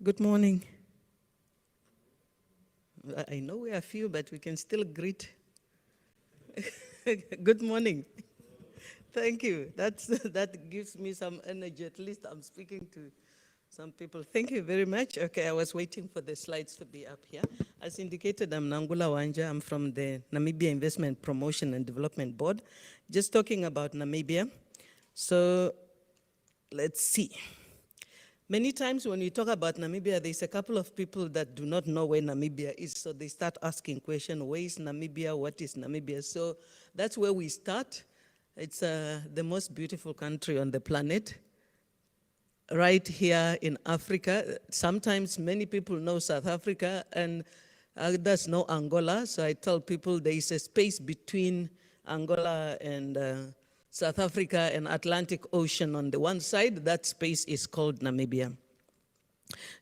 Good morning. I know we are few, but we can still greet. Good morning. Thank you. That gives me some energy. At least I'm speaking to some people. Thank you very much. Okay, I was waiting for the slides to be up here. As indicated, I'm Nangula Uaandja. I'm from the Namibia Investment Promotion and Development Board. Just talking about Namibia. So let's see. Many times when we talk about Namibia, there's a couple of people that do not know where Namibia is, so they start asking questions, where is Namibia, what is Namibia? So that's where we start. It's the most beautiful country on the planet, right here in Africa. Sometimes many people know South Africa and others know Angola, so I tell people there is a space between Angola and South Africa and Atlantic Ocean on the one side. That space is called Namibia.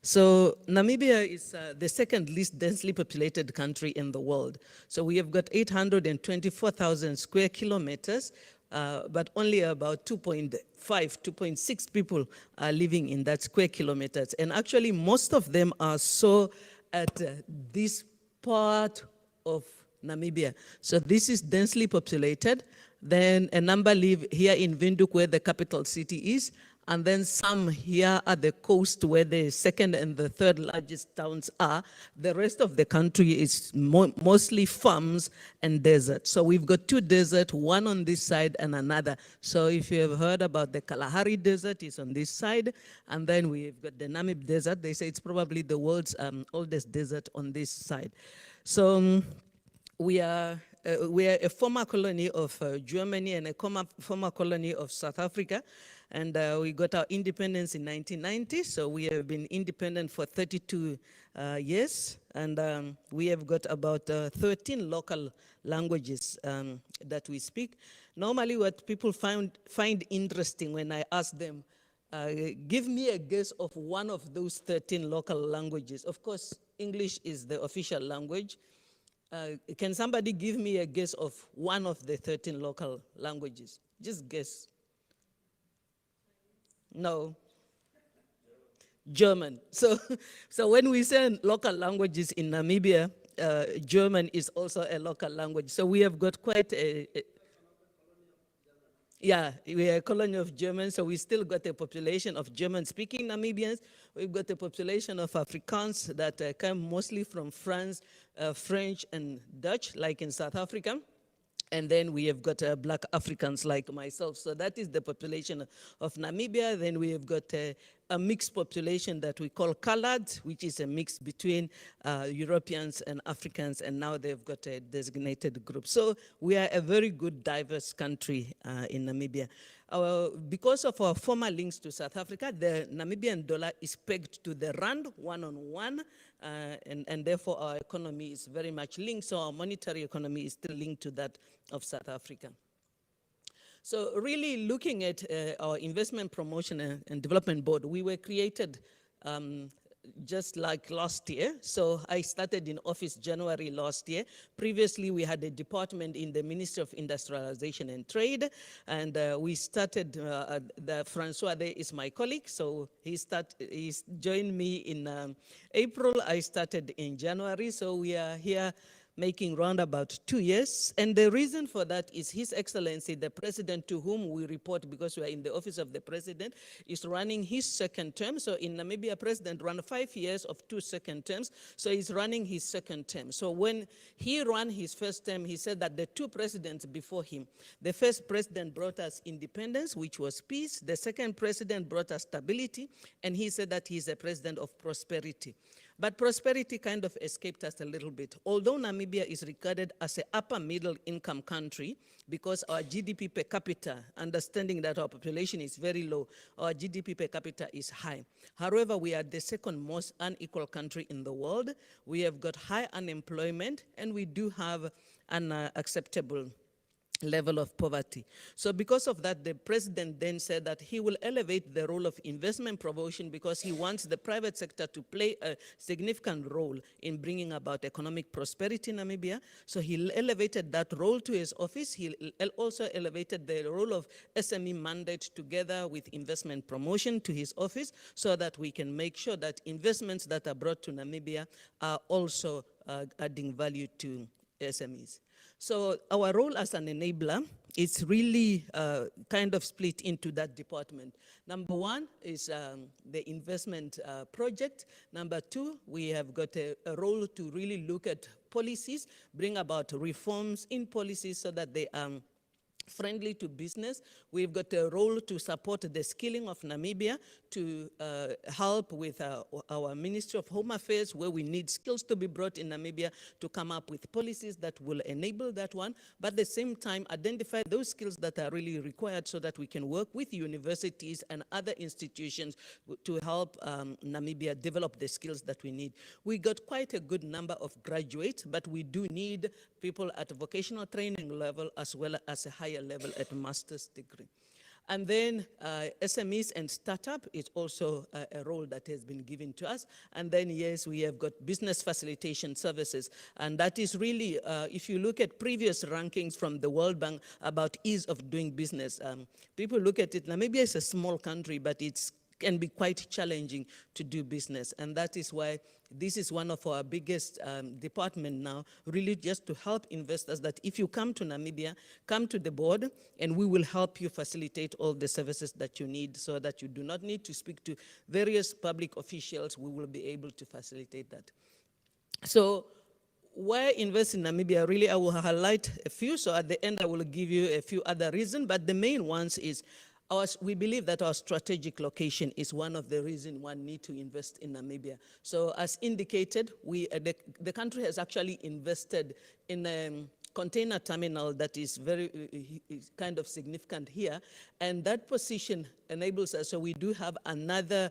So Namibia is the second least densely populated country in the world. So we have got 824,000 square kilometers, but only about 2.5, 2.6 people are living in that square kilometers. And actually most of them are so at this part of Namibia. So this is densely populated. Then a number live here in Windhoek, where the capital city is, and then some here at the coast where the second and the third largest towns are. The rest of the country is mostly farms and desert. So we've got two deserts, one on this side and another. So if you have heard about the Kalahari Desert, it's on this side, and then we've got the Namib Desert. They say it's probably the world's oldest desert on this side. So we are a former colony of Germany and a former colony of South Africa, and we got our independence in 1990, so we have been independent for 32 years, and we have got about 13 local languages that we speak. Normally what people find interesting when I ask them, give me a guess of one of those 13 local languages. Of course, English is the official language. Can somebody give me a guess of one of the 13 local languages? Just guess. No. German. So when we say local languages in Namibia, German is also a local language. So we have got quite yeah, we are a colony of Germans, so we still got a population of German-speaking Namibians. We've got a population of Afrikaans that come mostly from France, French, and Dutch, like in South Africa. And then we have got black Africans like myself. So that is the population of Namibia. Then we have got a mixed population that we call colored, which is a mix between Europeans and Africans, and now they've got a designated group. So we are a very good, diverse country in Namibia. Because of our former links to South Africa, the Namibian dollar is pegged to the rand one-on-one, and therefore our economy is very much linked, so our monetary economy is still linked to that of South Africa. So really looking at our Investment Promotion and Development Board, we were created just like last year. So I started in office January last year. Previously, we had a department in the Ministry of Industrialization and Trade, and we started, Francois there is my colleague, so he joined me in April. I started in January, so we are here making round about 2 years. And the reason for that is His Excellency, the President, to whom we report because we are in the office of the President, is running his second term. So in Namibia, President ran 5 years of 2 second terms. So he's running his second term. So when he ran his first term, he said that the 2 presidents before him, the first president brought us independence, which was peace. The second president brought us stability. And he said that he's a president of prosperity. But prosperity kind of escaped us a little bit. Although Namibia is regarded as an upper middle income country because our GDP per capita, understanding that our population is very low, our GDP per capita is high. However, we are the second most unequal country in the world. We have got high unemployment, and we do have unacceptable level of poverty. So because of that, the president then said that he will elevate the role of investment promotion because he wants the private sector to play a significant role in bringing about economic prosperity in Namibia. So he elevated that role to his office. He also elevated the role of SME mandate together with investment promotion to his office so that we can make sure that investments that are brought to Namibia are also adding value to SMEs. So our role as an enabler is really kind of split into that department. Number one is the investment project. Number two, we have got a role to really look at policies, bring about reforms in policies so that they are friendly to business. We've got a role to support the skilling of Namibia, to help with our Ministry of Home Affairs, where we need skills to be brought in Namibia to come up with policies that will enable that one, but at the same time identify those skills that are really required so that we can work with universities and other institutions to help Namibia develop the skills that we need. We got quite a good number of graduates, but we do need people at vocational training level as well as a higher level at master's degree. And then SMEs and startup is also a role that has been given to us. And then, yes, we have got business facilitation services. And that is really, if you look at previous rankings from the World Bank about ease of doing business, people look at it, Namibia is a small country, but it can be quite challenging to do business. And that is why this is one of our biggest department now, really just to help investors that if you come to Namibia, come to the board and we will help you facilitate all the services that you need so that you do not need to speak to various public officials. We will be able to facilitate that. So why invest in Namibia? Really, I will highlight a few. So at the end, I will give you a few other reasons, but the main ones is we believe that our strategic location is one of the reasons one need to invest in Namibia. So as indicated, the country has actually invested in a container terminal that is very kind of significant here. And that position enables us, so we do have another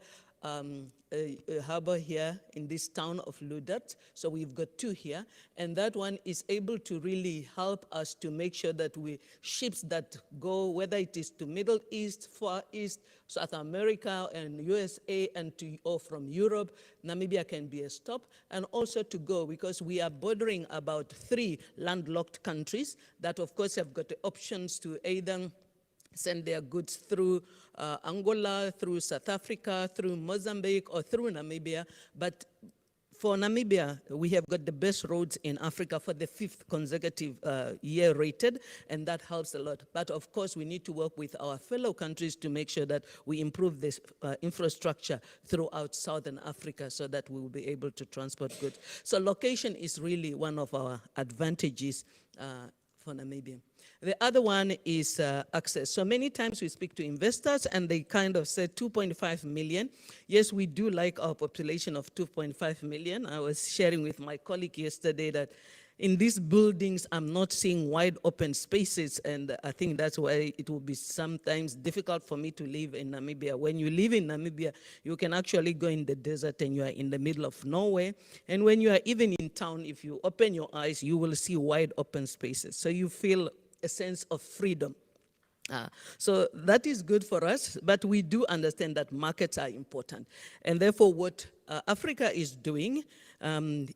a harbor here in this town of Ludat. So we've got two here, and that one is able to really help us to make sure that ships that go, whether it is to Middle East, Far East, South America, and USA, or from Europe, Namibia can be a stop, and also to go, because we are bordering about 3 landlocked countries that, of course, have got the options to either send their goods through Angola, through South Africa, through Mozambique, or through Namibia. But for Namibia, we have got the best roads in Africa for the 5th consecutive year rated, and that helps a lot. But of course, we need to work with our fellow countries to make sure that we improve this infrastructure throughout Southern Africa so that we will be able to transport goods. So location is really one of our advantages for Namibia. The other one is access. So many times we speak to investors and they kind of say 2.5 million. Yes, we do like our population of 2.5 million. I was sharing with my colleague yesterday that in these buildings, I'm not seeing wide open spaces, and I think that's why it will be sometimes difficult for me to live in Namibia. When you live in Namibia, you can actually go in the desert and you are in the middle of nowhere. And when you are even in town, if you open your eyes, you will see wide open spaces. So you feel a sense of freedom. So that is good for us, but we do understand that markets are important. And therefore, what Africa is doing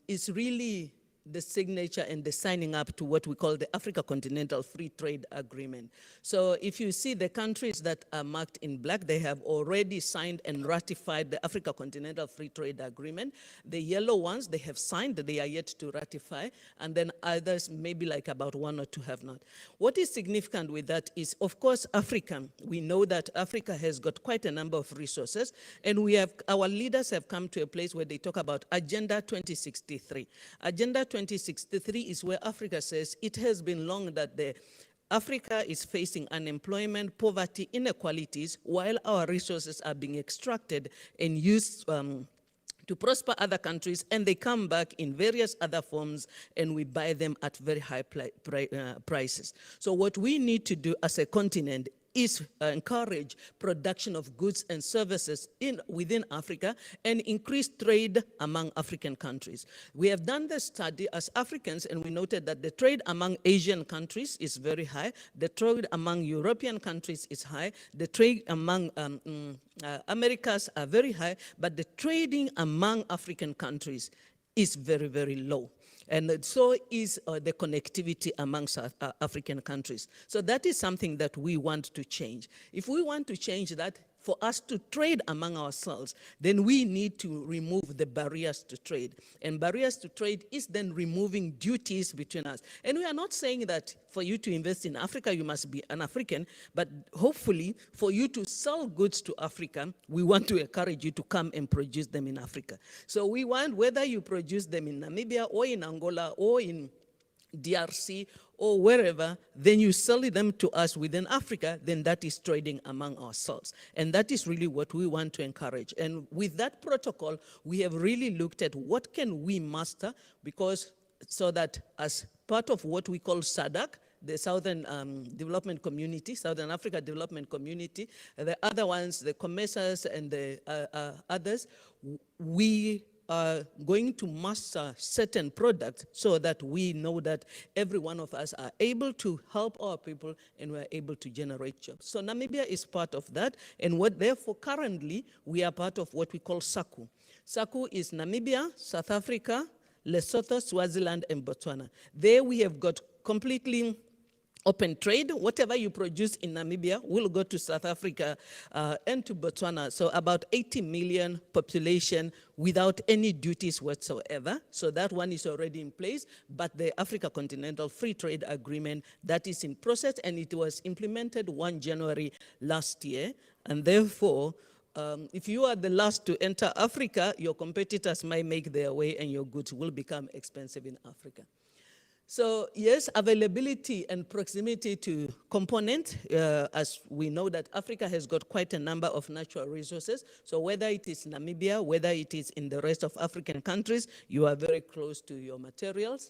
is really the signature and the signing up to what we call the Africa Continental Free Trade Agreement. So if you see the countries that are marked in black, they have already signed and ratified the Africa Continental Free Trade Agreement. The yellow ones, they have signed, they are yet to ratify, and then others, maybe like about 1 or 2 have not. What is significant with that is, of course, Africa. We know that Africa has got quite a number of resources, and our leaders have come to a place where they talk about Agenda 2063. Agenda 2063 is where Africa says it has been long that Africa is facing unemployment, poverty, inequalities, while our resources are being extracted and used to prosper other countries, and they come back in various other forms, and we buy them at very high prices. So what we need to do as a continent is encourage production of goods and services within Africa and increase trade among African countries. We have done the study as Africans, and we noted that the trade among Asian countries is very high, the trade among European countries is high, the trade among Americas are very high, but the trading among African countries is very, very low. And so is the connectivity amongst African countries. So that is something that we want to change. If we want to change that, for us to trade among ourselves, then we need to remove the barriers to trade. And barriers to trade is then removing duties between us. And we are not saying that for you to invest in Africa, you must be an African, but hopefully for you to sell goods to Africa, we want to encourage you to come and produce them in Africa. So we want, whether you produce them in Namibia or in Angola or in DRC or wherever, then you sell them to us within Africa, then that is trading among ourselves. And that is really what we want to encourage. And with that protocol, we have really looked at what can we master, because so that as part of what we call SADC, the Southern Development Community, Southern Africa Development Community, the other ones, the COMESAs and the others, we are going to master certain products so that we know that every one of us are able to help our people and we're able to generate jobs. So Namibia is part of that, and therefore currently we are part of what we call SACU. SACU is Namibia, South Africa, Lesotho, Swaziland, and Botswana. There we have got completely open trade. Whatever you produce in Namibia will go to South Africa and to Botswana. So about 80 million population without any duties whatsoever. So that one is already in place. But the Africa Continental Free Trade Agreement, that is in process, and it was implemented 1 January last year. And therefore, if you are the last to enter Africa, your competitors might make their way and your goods will become expensive in Africa. So yes, availability and proximity to component, as we know that Africa has got quite a number of natural resources. So whether it is Namibia, whether it is in the rest of African countries, you are very close to your materials.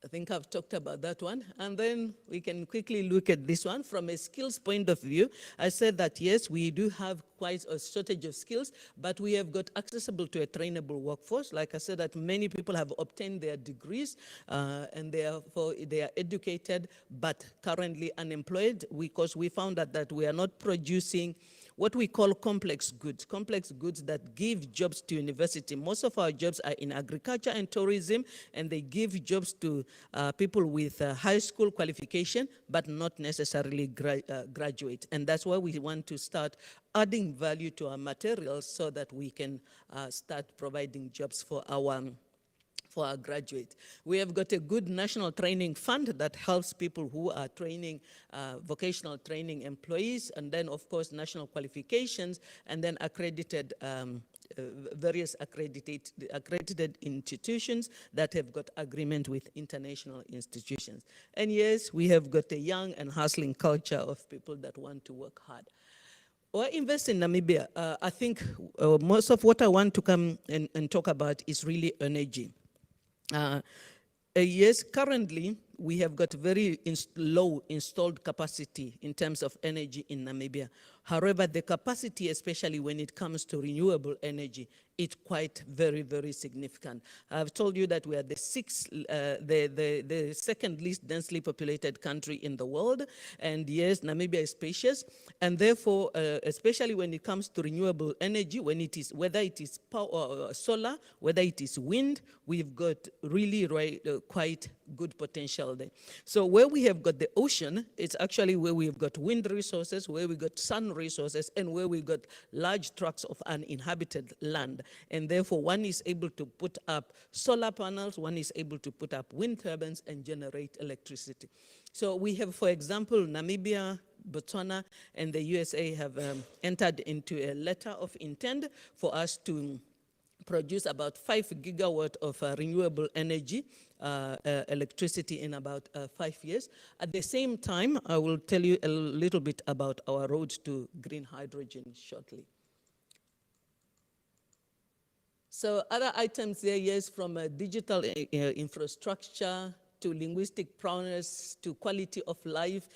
I think I've talked about that one. And then we can quickly look at this one. From a skills point of view, I said that yes, we do have quite a shortage of skills, but we have got accessible to a trainable workforce. Like I said, that many people have obtained their degrees and therefore they are educated, but currently unemployed, because we found that we are not producing what we call complex goods that give jobs to university. Most of our jobs are in agriculture and tourism, and they give jobs to people with high school qualification, but not necessarily graduate. And that's why we want to start adding value to our materials so that we can start providing jobs for our graduates. We have got a good national training fund that helps people who are training vocational training employees, and then of course national qualifications, and then accredited various accredited institutions that have got agreement with international institutions. And yes, we have got a young and hustling culture of people that want to work hard. Or invest in Namibia. I think most of what I want to come and talk about is really energy. Yes, currently we have got very low installed capacity in terms of energy in Namibia. However, the capacity, especially when it comes to renewable energy, is quite very, very significant. I've told you that we are the second least densely populated country in the world, and yes, Namibia is spacious, and therefore, especially when it comes to renewable energy, whether it is power, solar, whether it is wind, we've got really quite good potential there. So where we have got the ocean, it's actually where we've got wind resources, where we got sun resources, and where we've got large tracts of uninhabited land. And therefore, one is able to put up solar panels, one is able to put up wind turbines and generate electricity. So we have, for example, Namibia, Botswana, and the USA have entered into a letter of intent for us to produce about 5 gigawatt of renewable energy electricity in about 5 years. At the same time, I will tell you a little bit about our road to green hydrogen shortly. So other items there, yes, from digital infrastructure, to linguistic prowess, to quality of life.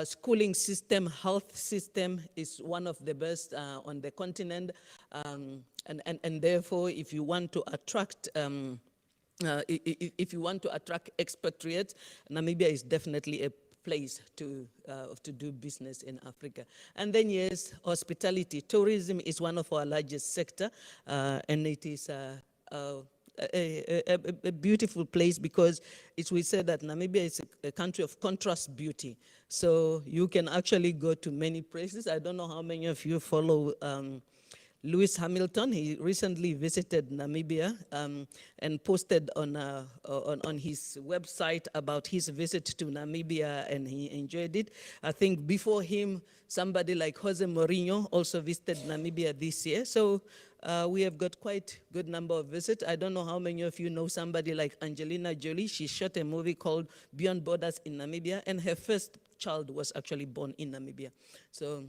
Schooling system, health system is one of the best on the continent. And therefore, if you want to attract if you want to attract expatriates, Namibia is definitely a place to do business in Africa. And then yes, hospitality, tourism is one of our largest sector, and it is a beautiful place because we said that Namibia is a country of contrast beauty. So you can actually go to many places. I don't know how many of you follow Lewis Hamilton. He recently visited Namibia and posted on his website about his visit to Namibia, and he enjoyed it. I think before him, somebody like Jose Mourinho also visited Namibia this year. So we have got quite a good number of visits. I don't know how many of you know somebody like Angelina Jolie. She shot a movie called Beyond Borders in Namibia, and her first child was actually born in Namibia. So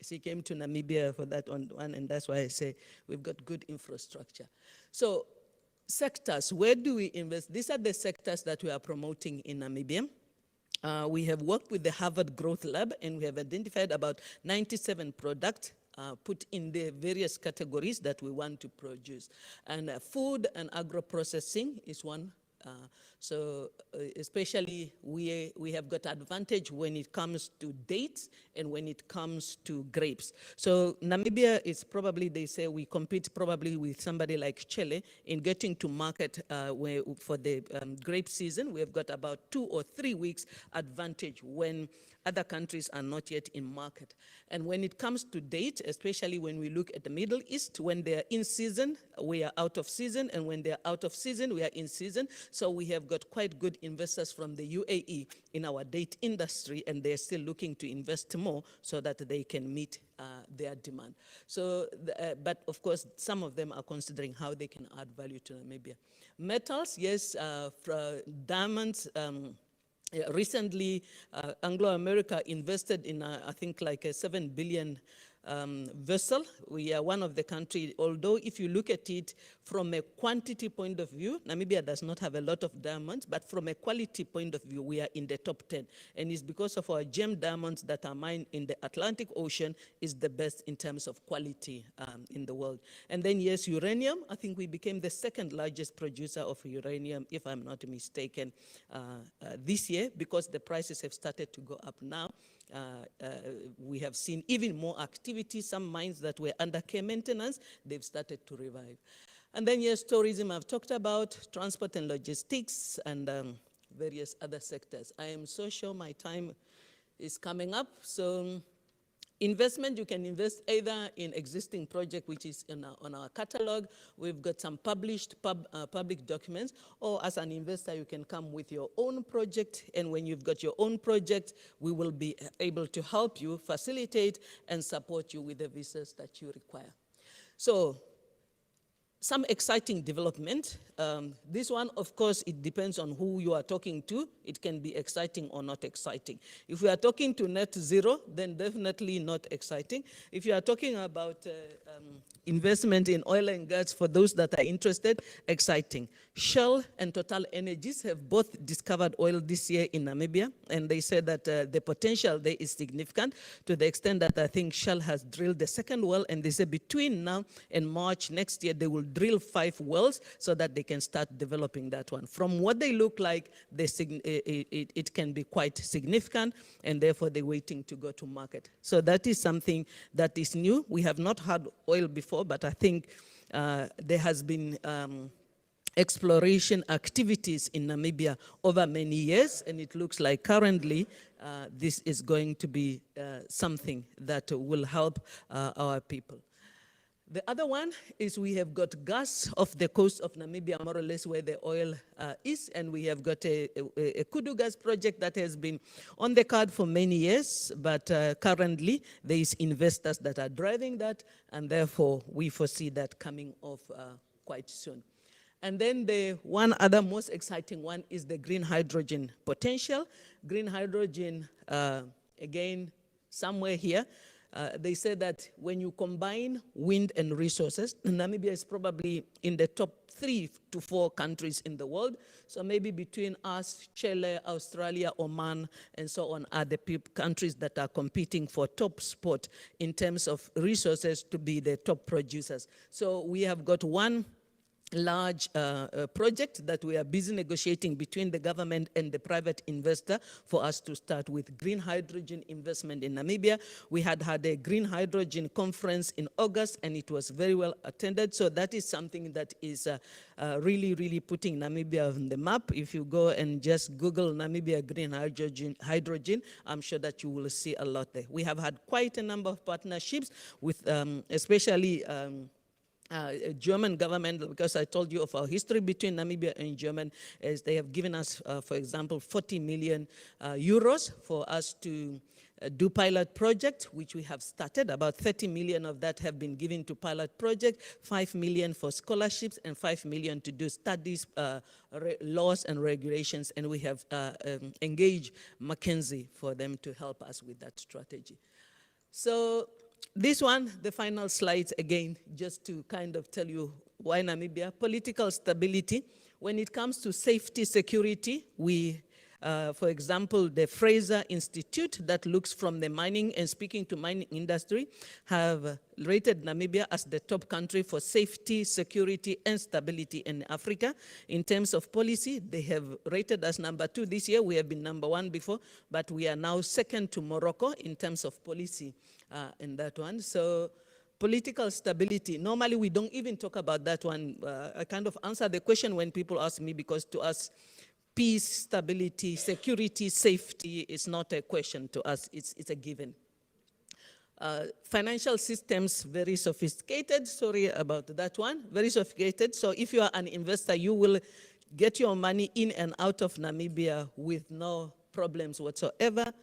she came to Namibia for that one, and that's why I say we've got good infrastructure. So sectors, where do we invest? These are the sectors that we are promoting in Namibia. We have worked with the Harvard Growth Lab, and we have identified about 97 products put in the various categories that we want to produce. And food and agro-processing is one. So especially we have got advantage when it comes to dates and when it comes to grapes. So Namibia is probably, they say we compete probably with somebody like Chile in getting to market for the grape season. We have got about 2 or 3 weeks advantage when other countries are not yet in market. And when it comes to date, especially when we look at the Middle East, when they're in season, we are out of season, and when they're out of season, we are in season. So we have got quite good investors from the UAE in our date industry, and they're still looking to invest more so that they can meet their demand. So, but of course, some of them are considering how they can add value to Namibia. Metals, yes, diamonds. Recently, Anglo-America invested in, I think, like a 7 billion vessel. We are one of the countries, although if you look at it from a quantity point of view, Namibia does not have a lot of diamonds, but from a quality point of view, we are in the top 10. And it's because of our gem diamonds that are mined in the Atlantic Ocean is the best in terms of quality in the world. And then yes, uranium, I think we became the second largest producer of uranium, if I'm not mistaken, this year, because the prices have started to go up now. We have seen even more activity. Some mines that were under care maintenance, they've started to revive. And then yes, tourism I've talked about, transport and logistics, and various other sectors. I am so sure my time is coming up. So investment, you can invest either in existing project, which is on our catalog. We've got some published public documents, or as an investor, you can come with your own project. And when you've got your own project, we will be able to help you, facilitate, and support you with the visas that you require. So, some exciting development. This one, of course, it depends on who you are talking to. It can be exciting or not exciting. If we are talking to net zero, then definitely not exciting. If you are talking about investment in oil and gas, for those that are interested, exciting. Shell and Total Energies have both discovered oil this year in Namibia, and they said that the potential there is significant, to the extent that I think Shell has drilled the second well, and they say between now and March next year, they will drill 5 wells so that they can start developing that one. From what they look like, it can be quite significant, and therefore they're waiting to go to market. So that is something that is new. We have not had oil before, but I think there has been exploration activities in Namibia over many years, and it looks like currently this is going to be something that will help our people. The other one is we have got gas off the coast of Namibia, more or less where the oil is, and we have got a Kudu gas project that has been on the card for many years, but currently there is investors that are driving that, and therefore we foresee that coming off quite soon. And then the one other most exciting one is the green hydrogen potential. Green hydrogen, again, somewhere here. They say that when you combine wind and resources, Namibia is probably in the top 3 to 4 countries in the world. So maybe between us, Chile, Australia, Oman, and so on are the countries that are competing for top spot in terms of resources to be the top producers. So we have got one large project that we are busy negotiating between the government and the private investor for us to start with green hydrogen investment in Namibia. We had a green hydrogen conference in August, and it was very well attended. So that is something that is really, really putting Namibia on the map. If you go and just Google Namibia green hydrogen, I'm sure that you will see a lot there. We have had quite a number of partnerships with especially German government, because I told you of our history between Namibia and German, as they have given us, for example, 40 million euros for us to do pilot project, which we have started. About 30 million of that have been given to pilot project, 5 million for scholarships, and 5 million to do studies, laws and regulations, and we have engaged McKinsey for them to help us with that strategy. So this one, the final slides again, just to kind of tell you why Namibia. Political stability. When it comes to safety, security, we, for example, the Fraser Institute that looks from the mining and speaking to mining industry have rated Namibia as the top country for safety, security, and stability in Africa. In terms of policy, they have rated us number 2 this year. We have been number 1 before, but we are now second to Morocco in terms of policy in that one. So political stability, normally we don't even talk about that one. I kind of answer the question when people ask me, because to us, peace, stability, security, safety is not a question to us, it's a given. Financial systems, very sophisticated, sorry about that one, very sophisticated. So if you are an investor, you will get your money in and out of Namibia with no problems whatsoever.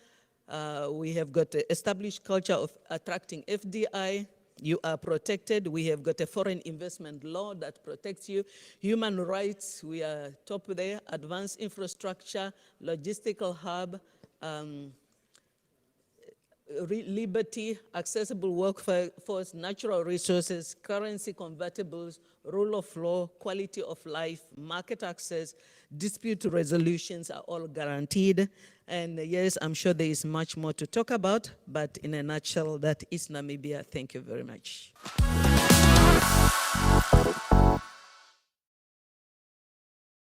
We have got an established culture of attracting FDI. You are protected. We have got a foreign investment law that protects you. Human rights, we are top there. Advanced infrastructure, logistical hub, liberty, accessible workforce, natural resources, currency convertibles, rule of law, quality of life, market access, dispute resolutions are all guaranteed. And yes, I'm sure there is much more to talk about, but in a nutshell, that is Namibia. Thank you very much.